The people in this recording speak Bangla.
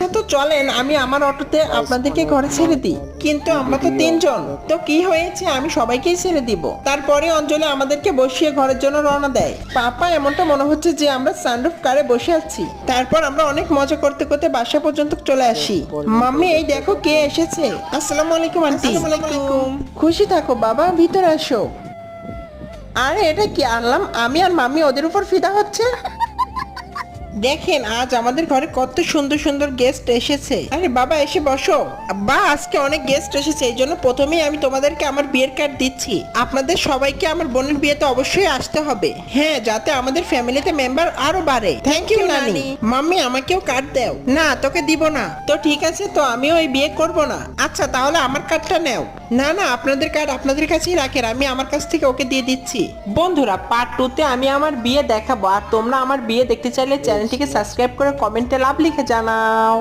আচ্ছা তো চলেন আমি আমার অটোতে আপনাদেরকে ঘরে ছেড়ে দিই। কিন্তু আমরা তো তিনজন, তো কি হয়েছে, আমি সবাইকেই ছেড়ে দিব। তারপরে অঞ্জলি আমাদেরকে বসিয়ে ঘরের জন্য রওনা দেয়। পাপা, এমনটা মনে হচ্ছে যে আমরা সানরুফ কারে বসে আছি। তারপর আমরা অনেক মজা করতে করতে বাসা পর্যন্ত চলে আসি। মাম্মি, এই দেখো কে এসেছে। আসসালামু আলাইকুম আন্টি। আসসালামু আলাইকুম। খুশি থাকো বাবা, ভিতরে আসো। আরে এটা কি আনলাম, আমি আর মাম্মি ওদের উপর ফিদা হচ্ছে। দেখেন আজ আমাদের ঘরে কত সুন্দর সুন্দর গেস্ট এসেছে। আরে বাবা এসে বসো। বা আজকে অনেক গেস্ট এসেছে, এই জন্য প্রথমেই আমি তোমাদেরকে আমার বিয়ের কার্ড দিচ্ছি। আপনাদের সবাইকে আমার বোনের বিয়েতে অবশ্যই আসতে হবে, হ্যাঁ, যাতে আমাদের ফ্যামিলিতে মেম্বার আরো বাড়ে। থ্যাংক ইউ নানি। মাম্মি আমাকেও কার্ড দাও। না তোকে দিব না। তো ঠিক আছে, তো আমিও এই বিয়ে করব না। আচ্ছা তাহলে আমার কার্ডটা নাও। না না, আপনাদের কার্ড আপনাদের কাছেই রাখেন, আমি আমার কাছ থেকে ওকে দিয়ে দিচ্ছি। বন্ধুরা, পার্ট 2 তে আমি আমার বিয়ে দেখাবো, আর তোমরা আমার বিয়ে দেখতে চাইলে চ্যানেলটিকে সাবস্ক্রাইব করে কমেন্টে লাভ লিখে জানাও।